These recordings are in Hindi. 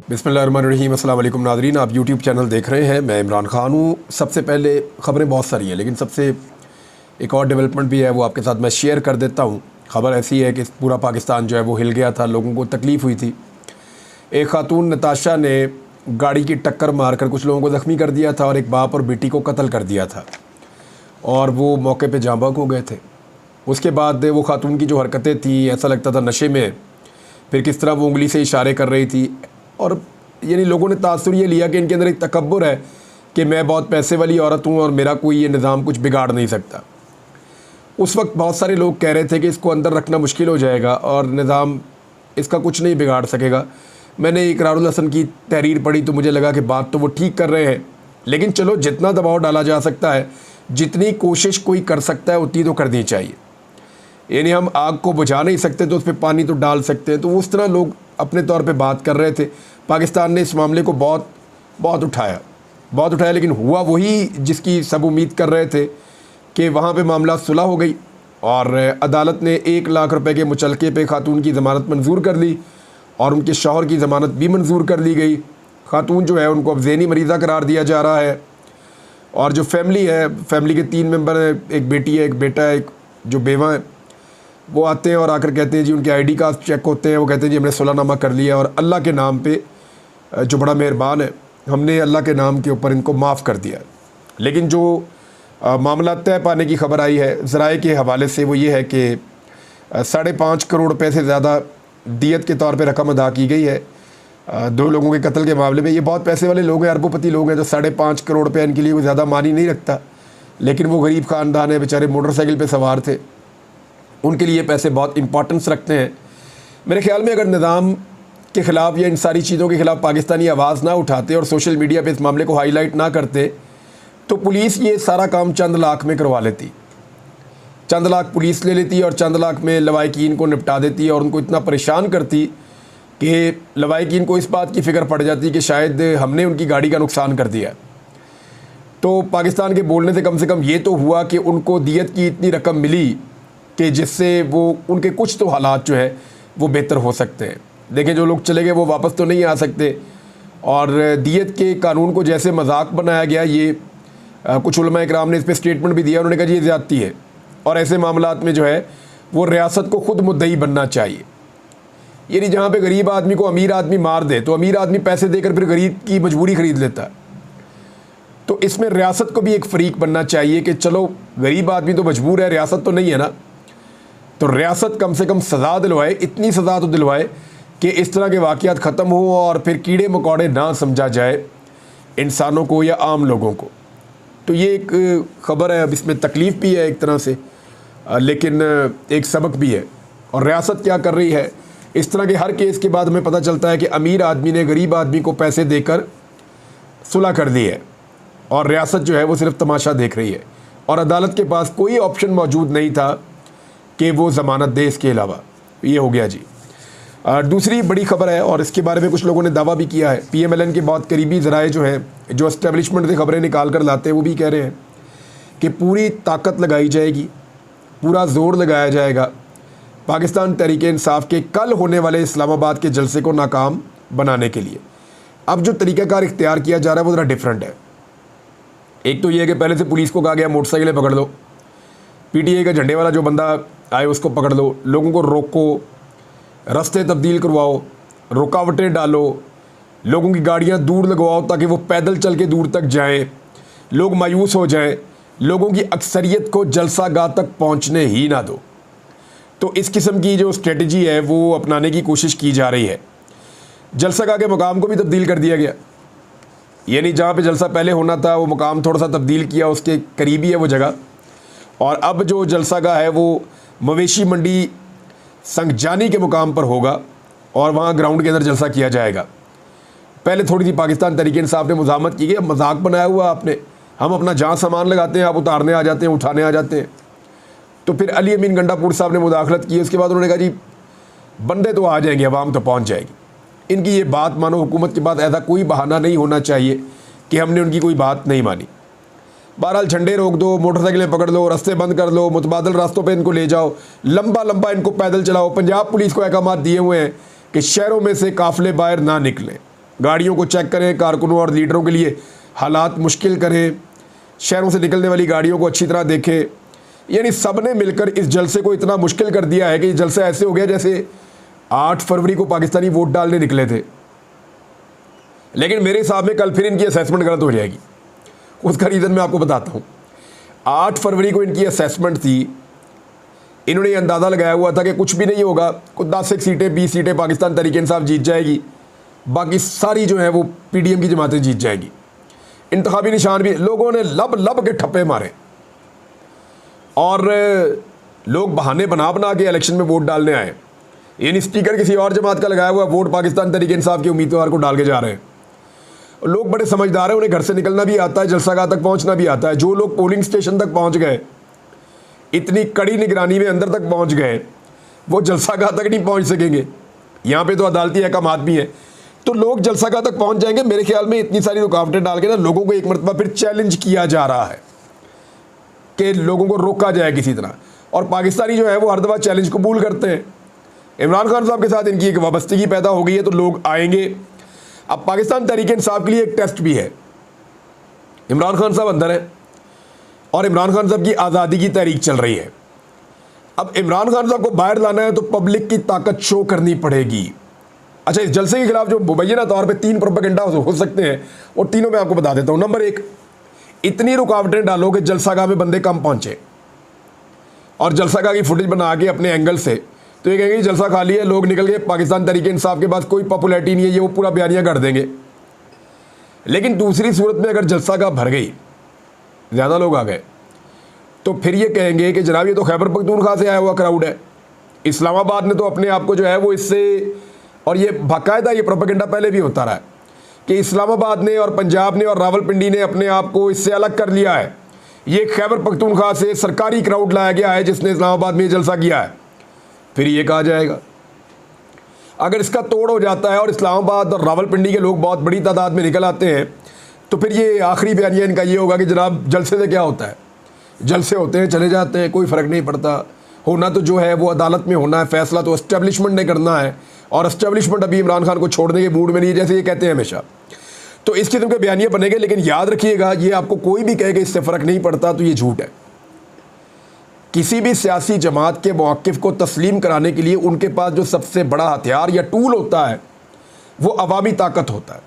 बिस्मिल्लाहिर्रहमानिर्रहीम। अस्सलाम वालेकुम नाज़रीन, आप यूट्यूब चैनल देख रहे हैं। मैं इमरान ख़ान हूँ। सबसे पहले ख़बरें बहुत सारी हैं, लेकिन सबसे एक और डेवलपमेंट भी है, वो आपके साथ मैं शेयर कर देता हूँ। ख़बर ऐसी है कि पूरा पाकिस्तान जो है वो हिल गया था, लोगों को तकलीफ़ हुई थी। एक खातून नताशा ने गाड़ी की टक्कर मारकर कुछ लोगों को ज़ख्मी कर दिया था और एक बाप और बेटी को कत्ल कर दिया था, और वो मौके पे जाँ बहक हो गए थे। उसके बाद वो खातून की जो हरकतें थी, ऐसा लगता था नशे में, फिर किस तरह वो उंगली से इशारे कर रही थी, और यानी लोगों ने तासुर ये लिया कि इनके अंदर एक तकब्बुर है कि मैं बहुत पैसे वाली औरत हूँ और मेरा कोई ये निज़ाम कुछ बिगाड़ नहीं सकता। उस वक्त बहुत सारे लोग कह रहे थे कि इसको अंदर रखना मुश्किल हो जाएगा और निज़ाम इसका कुछ नहीं बिगाड़ सकेगा। मैंने इकरारुल हसन की तहरीर पढ़ी तो मुझे लगा कि बात तो वो ठीक कर रहे हैं, लेकिन चलो जितना दबाव डाला जा सकता है, जितनी कोशिश कोई कर सकता है उतनी तो करनी चाहिए। यानी हम आग को बुझा नहीं सकते तो उस पर पानी तो डाल सकते हैं। तो उस तरह लोग अपने तौर पे बात कर रहे थे। पाकिस्तान ने इस मामले को बहुत उठाया, लेकिन हुआ वही जिसकी सब उम्मीद कर रहे थे कि वहाँ पे मामला सुलह हो गई और अदालत ने 1 लाख रुपए के मुचलके पे खातून की ज़मानत मंजूर कर ली और उनके शौहर की ज़मानत भी मंजूर कर ली गई। खातून जो है उनको अब ज़हनी मरीज़ा करार दिया जा रहा है, और जो फैमिली है, फैमिली के 3 मेंबर हैं, एक बेटी है, एक बेटा है, एक जो बेवा है, वो आते हैं और आकर कहते हैं जी, उनके आईडी कार्ड चेक होते हैं, वो कहते हैं जी हमने सुलहनामा कर लिया और अल्लाह के नाम पे जो बड़ा मेहरबान है, हमने अल्लाह के नाम के ऊपर इनको माफ़ कर दिया। लेकिन जो मामला तय पाने की खबर आई है ज़राए के हवाले से, वो ये है कि 5.5 करोड़ रुपये से ज़्यादा दियत के तौर पे रकम अदा की गई है 2 लोगों के कत्ल के मामले में। ये बहुत पैसे वाले लोग हैं, अरबोपति लोग हैं, तो 5.5 करोड़ रुपये इनके लिए वो ज़्यादा मानी नहीं रखता, लेकिन वो गरीब ख़ानदान है, बेचारे मोटरसाइकिल पर सवार थे, उनके लिए पैसे बहुत इंपॉर्टेंस रखते हैं। मेरे ख्याल में अगर निज़ाम के ख़िलाफ़ या इन सारी चीज़ों के ख़िलाफ़ पाकिस्तानी आवाज़ ना उठाते और सोशल मीडिया पे इस मामले को हाईलाइट ना करते, तो पुलिस ये सारा काम चंद लाख में करवा लेती। चंद लाख पुलिस ले लेती और चंद लाख में लवाहिकीन को निपटा देती और उनको इतना परेशान करती कि लवाहिकीन को इस बात की फ़िक्र पड़ जाती कि शायद हमने उनकी गाड़ी का नुकसान कर दिया। तो पाकिस्तान के बोलने से कम ये तो हुआ कि उनको दियत की इतनी रकम मिली कि जिससे वो उनके कुछ तो हालात जो है वो बेहतर हो सकते हैं। देखें, जो लोग चले गए वो वापस तो नहीं आ सकते, और दियत के कानून को जैसे मजाक बनाया गया, ये कुछ उलमा इकराम ने इस पर स्टेटमेंट भी दिया। उन्होंने कहा जी ये ज़्यादती है, और ऐसे मामलात में जो है वो रियासत को खुद मुद्दई बनना चाहिए। यानी जहाँ पे गरीब आदमी को अमीर आदमी मार दे तो अमीर आदमी पैसे देकर फिर गरीब की मजबूरी ख़रीद लेता है। तो इसमें रियासत को भी एक फ़रीक बनना चाहिए कि चलो गरीब आदमी तो मजबूर है, रियासत तो नहीं है ना, तो रियासत कम से कम सज़ा दिलवाए, इतनी सज़ा तो दिलवाए कि इस तरह के वाक़यात ख़त्म हो और फिर कीड़े मकोड़े ना समझा जाए इंसानों को या आम लोगों को। तो ये एक ख़बर है। अब इसमें तकलीफ़ भी है एक तरह से, लेकिन एक सबक भी है। और रियासत क्या कर रही है, इस तरह के हर केस के बाद हमें पता चलता है कि अमीर आदमी ने गरीब आदमी को पैसे देकर सुलह कर दी है और रियासत जो है वो सिर्फ तमाशा देख रही है, और अदालत के पास कोई ऑप्शन मौजूद नहीं था कि वो ज़मानत दे इसके अलावा। ये हो गया जी। दूसरी बड़ी ख़बर है, और इसके बारे में कुछ लोगों ने दावा भी किया है। PMLN के बहुत करीबी ज़राए जो हैं, जो इस्टेब्लिशमेंट से ख़बरें निकाल कर लाते हैं, वो भी कह रहे हैं कि पूरी ताकत लगाई जाएगी, पूरा ज़ोर लगाया जाएगा पाकिस्तान तहरीक-ए-इंसाफ़ के कल होने वाले इस्लामाबाद के जलसे को नाकाम बनाने के लिए। अब जो तरीक़ाकार इख्तियार किया जा रहा है वो ज़रा डिफरेंट है। एक तो ये है कि पहले से पुलिस को कहा गया मोटरसाइकिलें पकड़ लो, PTI का झंडे वाला जो बंदा आए उसको पकड़ लो, लोगों को रोको, रास्ते तब्दील करवाओ, रुकावटें डालो, लोगों की गाड़ियां दूर लगवाओ ताकि वो पैदल चल के दूर तक जाएं, लोग मायूस हो जाएं, लोगों की अक्सरियत को जलसा गाह तक पहुंचने ही ना दो। तो इस किस्म की जो स्ट्रेटजी है वो अपनाने की कोशिश की जा रही है। जलसा गाह के मकाम को भी तब्दील कर दिया गया, यानी जहाँ पे जलसा पहले होना था वो मकाम थोड़ा सा तब्दील किया, उसके करीबी है वो जगह, और अब जो जलसा गाह है वो मवेशी मंडी संगजानी के मुकाम पर होगा और वहाँ ग्राउंड के अंदर जलसा किया जाएगा। पहले थोड़ी सी पाकिस्तान तहरीक-ए-इंसाफ़ ने मुज़ाहमत की गई, अब मजाक बनाया हुआ आपने, हम अपना जहाँ सामान लगाते हैं आप उतारने आ जाते हैं, उठाने आ जाते हैं। तो फिर अली अमीन गंडापुर साहब ने मुदाखलत की, उसके बाद उन्होंने कहा जी बंदे तो आ जाएंगे, अवाम तो पहुँच जाएगी। इनकी ये बात मानो, हुकूमत के बाद ऐसा कोई बहाना नहीं होना चाहिए कि हमने उनकी कोई बात नहीं मानी। बहरहाल झंडे रोक दो, मोटरसाइकिलें पकड़ लो, रास्ते बंद कर लो, मुतबादल रास्तों पे इनको ले जाओ, लंबा लंबा इनको पैदल चलाओ। पंजाब पुलिस को अहकाम दिए हुए हैं कि शहरों में से काफ़िले बाहर ना निकलें, गाड़ियों को चेक करें, कारकुनों और लीडरों के लिए हालात मुश्किल करें, शहरों से निकलने वाली गाड़ियों को अच्छी तरह देखें। यानी सब ने मिलकर इस जलसे को इतना मुश्किल कर दिया है कि जलसा ऐसे हो गया जैसे 8 फरवरी को पाकिस्तानी वोट डालने निकले थे। लेकिन मेरे हिसाब में कल फिर इनकी असेसमेंट गलत हो जाएगी। उसका रीज़न मैं आपको बताता हूँ। 8 फरवरी को इनकी असेसमेंट थी, इन्होंने ये अंदाज़ा लगाया हुआ था कि कुछ भी नहीं होगा, कुछ 10 सीटें 20 सीटें पाकिस्तान तहरीक इंसाफ जीत जाएगी, बाकी सारी जो है वो PDM की जमातें जीत जाएगी। इंतखाबी निशान भी लोगों ने लब लब के ठप्पे मारे और लोग बहाने बना बना के इलेक्शन में वोट डालने आए। यानी स्पीकर किसी और जमात का लगाया हुआ वोट पाकिस्तान तहरीक इंसाफ के उम्मीदवार को डाल के जा रहे हैं। लोग बड़े समझदार हैं, उन्हें घर से निकलना भी आता है, जलसागाह तक पहुंचना भी आता है। जो लोग पोलिंग स्टेशन तक पहुंच गए, इतनी कड़ी निगरानी में अंदर तक पहुंच गए, वो जलसागाह तक नहीं पहुंच सकेंगे। यहाँ पे तो अदालती अहकामात भी हैं, तो लोग जलसागाह तक पहुंच जाएंगे। मेरे ख्याल में इतनी सारी रुकावटें डाल के ना लोगों को एक मरतबा फिर चैलेंज किया जा रहा है कि लोगों को रोका जाए किसी तरह। और पाकिस्तानी जो है वो हर दफ़ा चैलेंज कबूल करते हैं। इमरान खान साहब के साथ इनकी एक वाबस्तगी पैदा हो गई है, तो लोग आएंगे। अब पाकिस्तान तहरीक इंसाफ के लिए एक टेस्ट भी है। इमरान खान साहब अंदर है और इमरान खान साहब की आज़ादी की तहरीक चल रही है। अब इमरान खान साहब को बाहर लाना है तो पब्लिक की ताकत शो करनी पड़ेगी। अच्छा, इस जलसे के खिलाफ जो मुबैना तौर पे 3 प्रोपेगेंडा हो सकते हैं, और तीनों मैं आपको बता देता हूँ। नंबर 1, इतनी रुकावटें डालो कि जलसागाह में बंदे कम पहुँचे और जलसागाह की फुटेज बना के अपने एंगल से, तो ये कहेंगे जलसा खाली है, लोग निकल गए, पाकिस्तान तहरीक इंसाफ के पास कोई पॉपुलैरिटी नहीं है, ये वो पूरा बयानिया कर देंगे। लेकिन दूसरी सूरत में अगर जलसागाह भर गई, ज़्यादा लोग आ गए, तो फिर ये कहेंगे कि जनाब ये तो खैबर पख्तूनख्वा से आया हुआ क्राउड है। इस्लामाबाद ने तो अपने आप को जो है वो इससे, और ये बाकायदा ये प्रोपेगेंडा पहले भी होता रहा है कि इस्लामाबाद ने और पंजाब ने और रावलपिंडी ने अपने आप को इससे अलग कर लिया है। ये खैबर पख्तूनख्वा से सरकारी क्राउड लाया गया है जिसने इस्लामाबाद में जलसा किया है। फिर ये कहा जाएगा, अगर इसका तोड़ हो जाता है और इस्लामाबाद और रावलपिंडी के लोग बहुत बड़ी तादाद में निकल आते हैं, तो फिर ये आखिरी बयानिया इनका ये होगा कि जनाब जलसे से क्या होता है, जलसे होते हैं चले जाते हैं, कोई फ़र्क नहीं पड़ता। होना तो जो है वो अदालत में होना है, फैसला तो एस्टेब्लिशमेंट ने करना है, और एस्टेब्लिशमेंट अभी इमरान खान को छोड़ने के मूड में नहीं है, जैसे ये कहते हैं हमेशा। तो इस किस्म के बयानिया बनेंगे। लेकिन याद रखिएगा, ये आपको कोई भी कहेगा इससे फ़र्क नहीं पड़ता तो ये झूठ है। किसी भी सियासी जमात के मौक़िफ़ को तस्लीम कराने के लिए उनके पास जो सबसे बड़ा हथियार या टूल होता है वो अवामी ताकत होता है।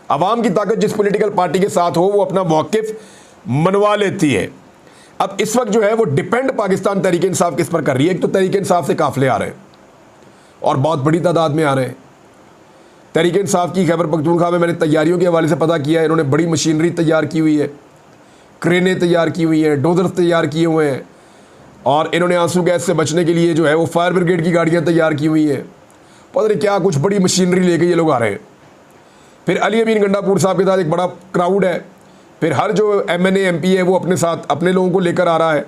अवाम की ताकत जिस पॉलिटिकल पार्टी के साथ हो वो अपना मौक़िफ़ मनवा लेती है। अब इस वक्त जो है वो डिपेंड पाकिस्तान तहरीक इंसाफ किस पर कर रही है। एक तो तहरीक इंसाफ से काफ़िले आ रहे हैं और बहुत बड़ी तादाद में आ रहे हैं। तहरीक इंसाफ की खैबर पख्तूनख्वा में मैंने तैयारियों के हवाले से पता किया है, इन्होंने बड़ी मशीनरी तैयार की हुई है, क्रेनें तैयार की हुई हैं, डोजर्स तैयार किए हुए हैं, और इन्होंने आंसू गैस से बचने के लिए जो है वो फायर ब्रिगेड की गाड़ियाँ तैयार की हुई हैं। पता नहीं क्या कुछ बड़ी मशीनरी लेके ये लोग आ रहे हैं। फिर अली अमीन गंडापुर साहब के साथ एक बड़ा क्राउड है। फिर हर जो MNA MP है वो अपने साथ अपने लोगों को लेकर आ रहा है।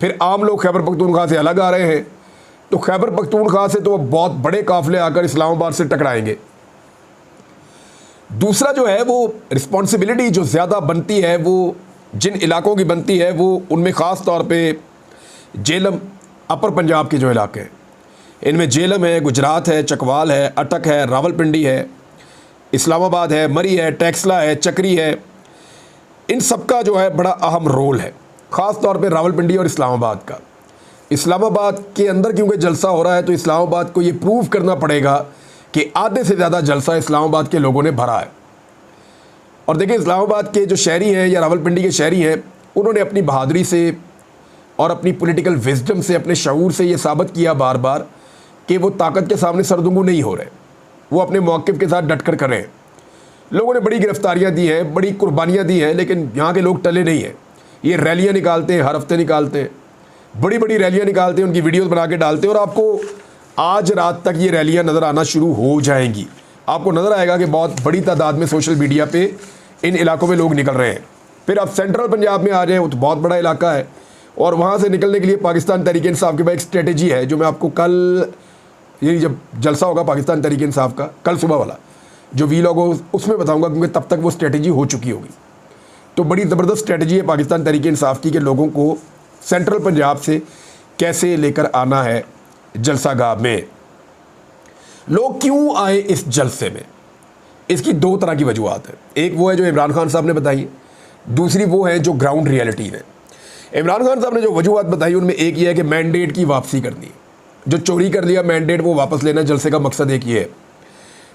फिर आम लोग खैबर पख्तूनख्वा से अलग आ रहे हैं। तो खैबर पख्तूनख्वा से तो बहुत बड़े काफ़िले आकर इस्लामाबाद से टकराएंगे। दूसरा जो है वो रिस्पॉन्सिबिलिटी जो ज़्यादा बनती है वो जिन इलाकों की बनती है, वो उनमें ख़ास तौर पे जेलम, अपर पंजाब के जो इलाके हैं, इनमें जेलम है, गुजरात है, चकवाल है, अटक है, रावलपिंडी है, इस्लामाबाद है, मरी है, टैक्सला है, चक्री है। इन सब का जो है बड़ा अहम रोल है, ख़ास तौर पे रावलपिंडी और इस्लामाबाद का। इस्लामाबाद के अंदर क्योंकि जलसा हो रहा है तो इस्लामाबाद को ये प्रूव करना पड़ेगा कि आधे से ज़्यादा जलसा इस्लामाबाद के लोगों ने भरा है। और देखिए, इस्लामाबाद के जो शहरी हैं या रावलपिंडी के शहरी हैं, उन्होंने अपनी बहादुरी से और अपनी पॉलिटिकल विजडम से, अपने शऊर से ये साबित किया बार बार कि वो ताकत के सामने सरदुंगू नहीं हो रहे, वो अपने मौक़िफ़ के साथ डटकर कर रहे हैं। लोगों ने बड़ी गिरफ्तारियां दी हैं, बड़ी कुर्बानियां दी हैं, लेकिन यहाँ के लोग टले नहीं हैं। ये रैलियाँ निकालते हैं, हर हफ्ते निकालते हैं, बड़ी बड़ी रैलियाँ निकालते हैं, उनकी वीडियोज़ बना के डालते हैं, और आपको आज रात तक ये रैलियाँ नज़र आना शुरू हो जाएंगी। आपको नज़र आएगा कि बहुत बड़ी तादाद में सोशल मीडिया पे इन इलाकों में लोग निकल रहे हैं। फिर आप सेंट्रल पंजाब में आ जाएँ, वो तो बहुत बड़ा इलाका है, और वहाँ से निकलने के लिए पाकिस्तान तहरीक इंसाफ के पास एक स्ट्रेटजी है जो मैं आपको कल, ये जब जलसा होगा पाकिस्तान तहरीक इंसाफ का कल सुबह वाला जो वीलॉग हो उसमें बताऊँगा, क्योंकि तब तक वो स्ट्रेटजी हो चुकी होगी। तो बड़ी ज़बरदस्त स्ट्रेटजी है पाकिस्तान तहरीक इंसाफ की कि लोगों को सेंट्रल पंजाब से कैसे लेकर आना है जलसागाह में। लोग क्यों आए इस जलसे में? इसकी दो तरह की वजूहत है। एक वो है जो इमरान खान साहब ने बताई है, दूसरी वो है जो ग्राउंड रियलिटी है। इमरान खान साहब ने जो वजूहत बताई उनमें एक ये है कि मैंडेट की वापसी करनी है, जो चोरी कर लिया मैंडेट वो वापस लेना, जलसे का मकसद एक ये है।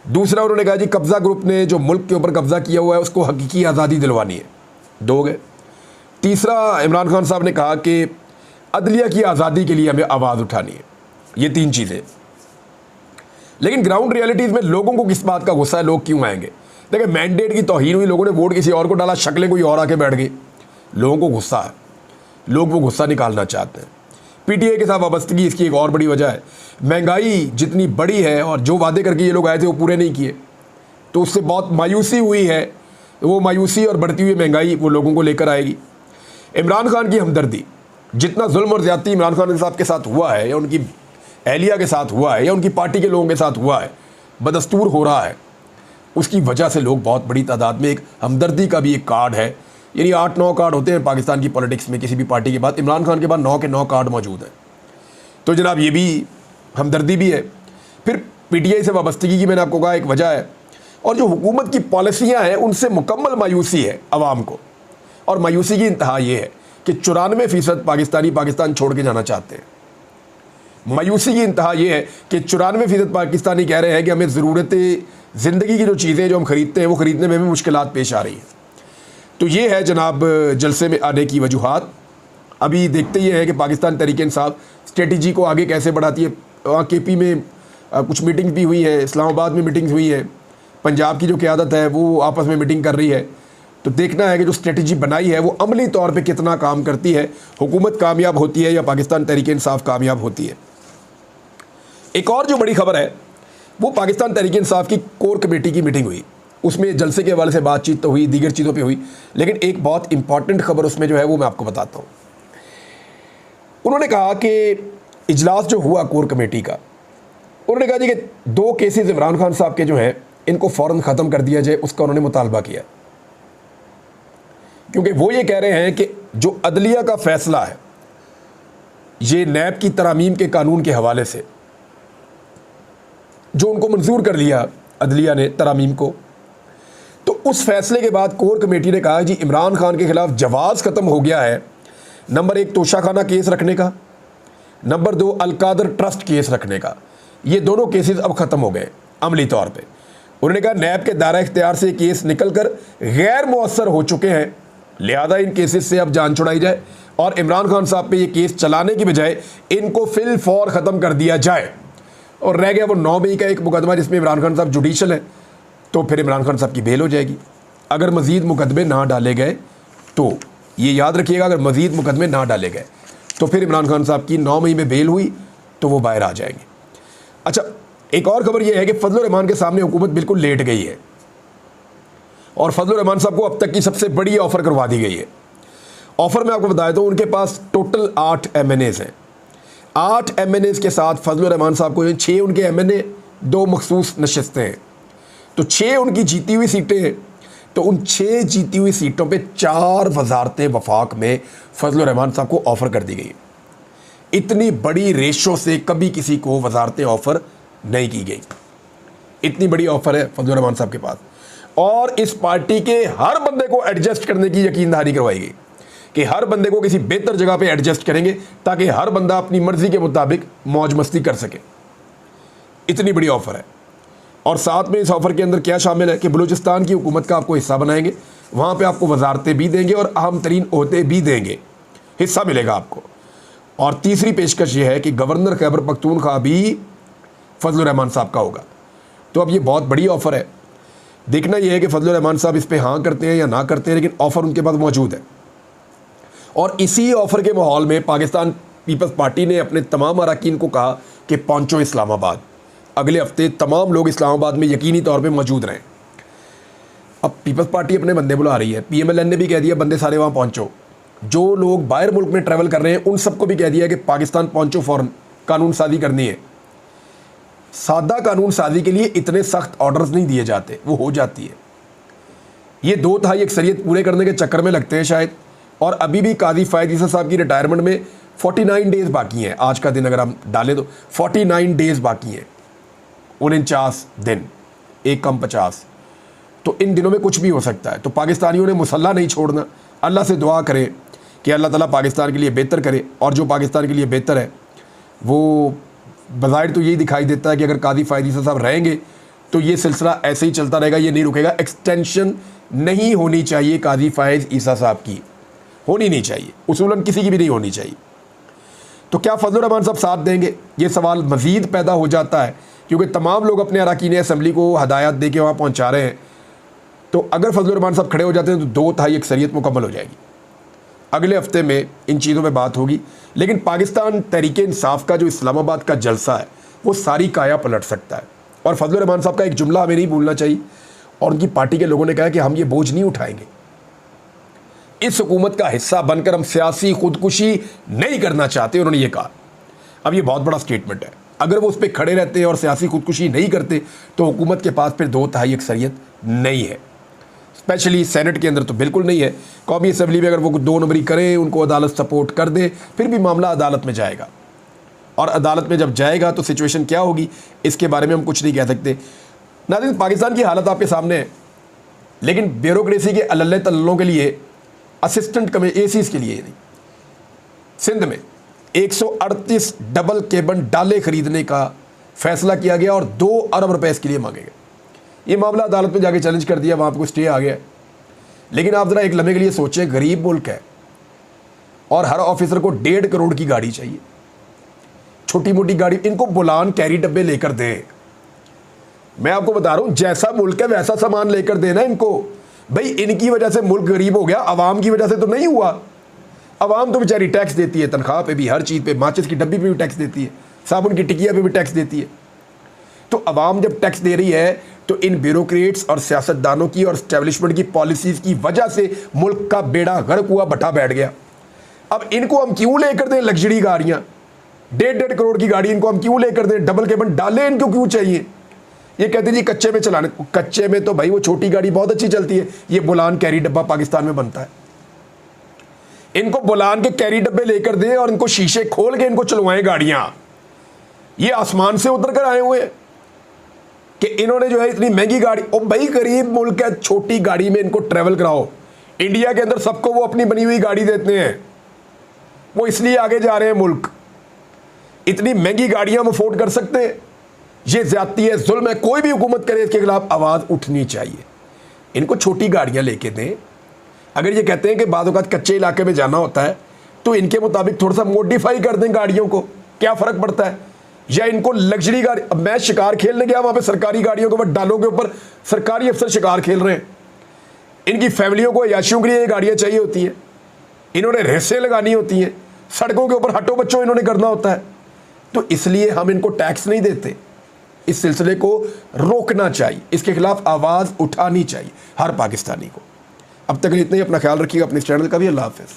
दूसरा उन्होंने कहा जी कब्ज़ा ग्रुप ने जो मुल्क के ऊपर कब्ज़ा किया हुआ है उसको हकीकी आज़ादी दिलवानी है, दो गए। तीसरा इमरान खान साहब ने कहा कि अदलिया की आज़ादी के लिए हमें आवाज़ उठानी है। ये तीन चीज़ें। लेकिन ग्राउंड रियलिटीज़ में लोगों को किस बात का गुस्सा है, लोग क्यों आएंगे? देखिए मैंडेट की तौहीन हुई, लोगों ने वोट किसी और को डाला, शक्लें कोई और आके बैठ गई, लोगों को गुस्सा है, लोग वो गुस्सा निकालना चाहते हैं। पीटीआई के साथ वाबस्तगी इसकी एक और बड़ी वजह है, महंगाई जितनी बड़ी है और जो वादे करके ये लोग आए थे वो पूरे नहीं किए, तो उससे बहुत मायूसी हुई है। वो मायूसी और बढ़ती हुई महंगाई वो लोगों को लेकर आएगी। इमरान खान की हमदर्दी, जितना जुल्म और ज़्यादती इमरान खान साहब के साथ हुआ है या उनकी एहलिया के साथ हुआ है या उनकी पार्टी के लोगों के साथ हुआ है, बदस्तूर हो रहा है, उसकी वजह से लोग बहुत बड़ी तादाद में एक हमदर्दी का भी एक कार्ड है, यानी 8-9 कार्ड होते हैं पाकिस्तान की पॉलिटिक्स में किसी भी पार्टी के बाद, इमरान खान के बाद 9 के 9 कार्ड मौजूद हैं। तो जनाब ये भी हमदर्दी भी है। फिर पीटीआई से वाबस्तगी की मैंने आपको कहा एक वजह है, और जो हुकूमत की पॉलिसियाँ हैं उनसे मुकम्मल मायूसी है आवाम को। और मायूसी की इंतहा ये है कि 94% पाकिस्तानी पाकिस्तान छोड़ के जाना चाहते हैं। मायूसी की इंतहा ये है कि 94% पाकिस्तानी कह रहे हैं कि हमें ज़रूरतें ज़िंदगी की जो चीज़ें जो हम ख़रीदते हैं वो ख़रीदने में भी मुश्किलात पेश आ रही हैं। तो ये है जनाब जलसे में आने की वजूहात। अभी देखते ही हैं कि पाकिस्तान तहरीक इंसाफ स्ट्रेटजी को आगे कैसे बढ़ाती है। वहाँ केपी में कुछ मीटिंग्स भी हुई है, इस्लामाबाद में मीटिंग्स हुई है, पंजाब की जो क़यादत है वो आपस में मीटिंग कर रही है। तो देखना है कि जो स्ट्रेटजी बनाई है वो अमली तौर पे कितना काम करती है, हुकूमत कामयाब होती है या पाकिस्तान तहरीक इंसाफ कामयाब होती है। एक और जो बड़ी खबर है वो पाकिस्तान तहरीक इंसाफ की कोर कमेटी की मीटिंग हुई, उसमें जलसे के हवाले से बातचीत तो हुई, दीगर चीज़ों पे हुई, लेकिन एक बहुत इंपॉर्टेंट खबर उसमें जो है वो मैं आपको बताता हूँ। उन्होंने कहा कि इजलास जो हुआ कोर कमेटी का, उन्होंने कहा जी कि 2 केसेस इमरान खान साहब के जो हैं इनको फ़ौरन ख़त्म कर दिया जाए, उसका उन्होंने मुतालबा किया। क्योंकि वो ये कह रहे हैं कि जो अदलिया का फ़ैसला है ये नैब की तरामीम के कानून के हवाले से जो उनको मंजूर कर लिया अदलिया ने तरामीम को, तो उस फैसले के बाद कोर कमेटी ने कहा जी इमरान खान के खिलाफ जवाज़ ख़त्म हो गया है, नंबर 1 तोशाखाना केस रखने का, नंबर 2 अलकादर ट्रस्ट केस रखने का। ये दोनों केसेस अब ख़त्म हो गए अमली तौर पे। उन्होंने कहा नैब के दायरा इख्तियार से केस निकल कर गैर मुअस्सर हो चुके हैं, लिहाजा इन केसेस से अब जान छुड़ाई जाए और इमरान खान साहब पे ये केस चलाने की बजाय इनको फिल फौर ख़त्म कर दिया जाए। और रह गया वो 9 मई का एक मुकदमा जिसमें इमरान खान साहब जुडिशल है, तो फिर इमरान खान साहब की बेल हो जाएगी। अगर मज़ीद मुकदमे ना डाले गए तो ये याद रखिएगा, अगर मज़ीद मुकदमे ना डाले गए तो फिर इमरान खान साहब की 9 मई में बेल हुई तो वो बाहर आ जाएंगे। अच्छा, एक और खबर यह है कि फजल रहमान के सामने हुकूमत बिल्कुल लेट गई है और फजल रहमान साहब को अब तक की सबसे बड़ी ऑफ़र करवा दी गई है। ऑफ़र में आपको बताया तो उनके पास टोटल 8 MNAs हैं। 8 MNAs के साथ फजल रहमान साहब को 6 उनके MNA, 2 मखसूस नशस्तें हैं, तो 6 उनकी जीती हुई सीटें हैं। तो उन 6 जीती हुई सीटों पे 4 वजारतें वफाक में फजल रहमान साहब को ऑफ़र कर दी गई। इतनी बड़ी रेशो से कभी किसी को वजारतें ऑफ़र नहीं की गई, इतनी बड़ी ऑफ़र है फजल रहमान साहब के पास। और इस पार्टी के हर बंदे को एडजस्ट करने की यकीनदारी करवाई गई कि हर बंदे को किसी बेहतर जगह पे एडजस्ट करेंगे ताकि हर बंदा अपनी मर्ज़ी के मुताबिक मौज मस्ती कर सके। इतनी बड़ी ऑफ़र है। और साथ में इस ऑफ़र के अंदर क्या शामिल है कि बलूचिस्तान की हुकूमत का आपको हिस्सा बनाएंगे, वहाँ पे आपको वजारतें भी देंगे और अहम तरीन ओहदे भी देंगे, हिस्सा मिलेगा आपको। और तीसरी पेशकश ये है कि गवर्नर खैबर पख्तूनख्वा भी फजल रहमान साहब का होगा। तो अब ये बहुत बड़ी ऑफ़र है। देखना यह है कि फजल रहमान साहब इस पर हाँ करते हैं या ना करते हैं, लेकिन ऑफ़र उनके पास मौजूद है। और इसी ऑफ़र के माहौल में पाकिस्तान पीपल्स पार्टी ने अपने तमाम अरकान को कहा कि पहुँचो इस्लामाबाद, अगले हफ्ते तमाम लोग इस्लामाबाद में यकीनी तौर पे मौजूद रहें। अब पीपल्स पार्टी अपने बंदे बुला रही है, PMLN ने भी कह दिया बंदे सारे वहाँ पहुँचो। जो लोग बाहर मुल्क में ट्रैवल कर रहे हैं उन सबको भी कह दिया कि पाकिस्तान पहुँचो, फ़ौरन कानून साजी करनी है। सादा कानून साजी के लिए इतने सख्त ऑर्डर्स नहीं दिए जाते, वो हो जाती है। ये 2/3 अक्सरियत पूरे करने के चक्कर में लगते हैं शायद। और अभी भी काजी फ़ायद ईसा साहब की रिटायरमेंट में 49 डेज़ बाकी हैं। आज का दिन अगर हम डालें तो 49 डेज़ बाकी हैं, 49 दिन, 1 कम 50। तो इन दिनों में कुछ भी हो सकता है। तो पाकिस्तानियों ने मुसल्ला नहीं छोड़ना, अल्लाह से दुआ करें कि अल्लाह ताला पाकिस्तान के लिए बेहतर करे। और जो पाकिस्तान के लिए बेहतर है वो बज़ाहिर तो यही दिखाई देता है कि अगर काजी फ़ायद ईसा साहब रहेंगे तो ये सिलसिला ऐसे ही चलता रहेगा, ये नहीं रुकेगा। एक्सटेंशन नहीं होनी चाहिए काजी फ़ायद ईसा साहब की, होनी नहीं चाहिए, उसूलन किसी की भी नहीं होनी चाहिए। तो क्या फजलुर रहमान साहब साथ देंगे, ये सवाल मज़ीद पैदा हो जाता है क्योंकि तमाम लोग अपने अरकान असम्बली को हदायत दे के वहाँ पहुँचा रहे हैं। तो अगर फजलुर रहमान साहब खड़े हो जाते हैं तो 2/3 अक्सरियत मुकम्मल हो जाएगी। अगले हफ्ते में इन चीज़ों में बात होगी। लेकिन पाकिस्तान तहरीक इंसाफ का जो इस्लामाबाद का जलसा है वो सारी काया पलट सकता है। और फजलुर रहमान साहब का एक जुमला हमें नहीं भूलना चाहिए, और उनकी पार्टी के लोगों ने कहा कि हम ये बोझ नहीं उठाएंगे, इस हुकूमत का हिस्सा बनकर हम सियासी खुदकुशी नहीं करना चाहते, उन्होंने ये कहा। अब ये बहुत बड़ा स्टेटमेंट है। अगर वो उस पर खड़े रहते और सियासी खुदकुशी नहीं करते तो हुकूमत के पास फिर 2/3 अक्सरियत नहीं है, स्पेशली सेनेट के अंदर तो बिल्कुल नहीं है। कौमी असम्बली में अगर वो 2 नंबरी करें, उनको अदालत सपोर्ट कर दे, फिर भी मामला अदालत में जाएगा। और अदालत में जब जाएगा तो सिचुएशन क्या होगी इसके बारे में हम कुछ नहीं कह सकते। नाज़रीन, पाकिस्तान की हालत आपके सामने है, लेकिन ब्यूरोक्रेसी के अल्ले तल्लों के लिए, असिस्टेंट एसीज के लिए नहीं, सिंध में 138 डबल केबल डाले खरीदने का फैसला किया गया और 2 अरब रुपए इसके लिए मांगे गए। ये मामला अदालत में जाके चैलेंज कर दिया, वहाँ पर कोई स्टे आ गया। लेकिन आप ज़रा एक लम्हे के लिए सोचें, गरीब मुल्क है और हर ऑफिसर को 1.5 करोड़ की गाड़ी चाहिए, छोटी मोटी गाड़ी, इनको बुलान कैरी डब्बे लेकर दें। मैं आपको बता रहा हूँ, जैसा मुल्क है वैसा सामान लेकर देना इनको। भाई इनकी वजह से मुल्क गरीब हो गया, आवाम की वजह से तो नहीं हुआ। आवाम तो बेचारी टैक्स देती है, तनख्वाह पे भी, हर चीज़ पे, माचिस की डब्बी पे भी टैक्स देती है, साबुन की टिकिया पे भी टैक्स देती है। तो आवाम जब टैक्स दे रही है तो इन ब्यूरोक्रेट्स और सियासतदानों की और इस्टेब्लिशमेंट की पॉलिसीज़ की वजह से मुल्क का बेड़ा गर्क हुआ, भट्टा बैठ गया। अब इनको हम क्यों लेकर दें लग्जरी गाड़ियाँ, 1.5 करोड़ की गाड़ी इनको हम क्यों लेकर दें, डबल केबल डाले इनको क्यों चाहिए? ये कहते जी कच्चे में चलाने, कच्चे में तो भाई वो छोटी गाड़ी बहुत अच्छी चलती है, ये बुलान कैरी डब्बा पाकिस्तान में बनता है। इनको बुलान के कैरी डब्बे लेकर दें और इनको शीशे खोल के इनको चलवाएं गाड़ियां। ये आसमान से उतर कर आए हुए हैं कि इन्होंने जो है इतनी महंगी गाड़ी, ओ भाई गरीब मुल्क है, छोटी गाड़ी में इनको ट्रेवल कराओ। इंडिया के अंदर सबको वो अपनी बनी हुई गाड़ी देते हैं, वो इसलिए आगे जा रहे हैं मुल्क। इतनी महंगी गाड़ियां हम अफोर्ड कर सकते हैं? ये ज्यादती है, जुल्म है। कोई भी हुकूमत करे इसके खिलाफ आवाज़ उठनी चाहिए। इनको छोटी गाड़ियां लेके दें। अगर ये कहते हैं कि बाद औक़ात कच्चे इलाके में जाना होता है तो इनके मुताबिक थोड़ा सा मॉडिफाई कर दें गाड़ियों को, क्या फ़र्क पड़ता है? या इनको लग्जरी गाड़ी, अब मैं शिकार खेलने गया, वहाँ पे सरकारी गाड़ियों के ऊपर, डालों के ऊपर सरकारी अफसर शिकार खेल रहे हैं। इनकी फैमिलियों को, अयाशियों के लिए ये गाड़ियाँ चाहिए होती हैं, इन्होंने रेसें लगानी होती हैं, सड़कों के ऊपर हटो बच्चों इन्होंने करना होता है। तो इसलिए हम इनको टैक्स नहीं देते। इस सिलसिले को रोकना चाहिए, इसके खिलाफ आवाज़ उठानी चाहिए हर पाकिस्तानी को। अब तक इतना ही, अपना ख्याल रखिएगा, अपने इस चैनल का भी। अल्लाह हाफ़िज़।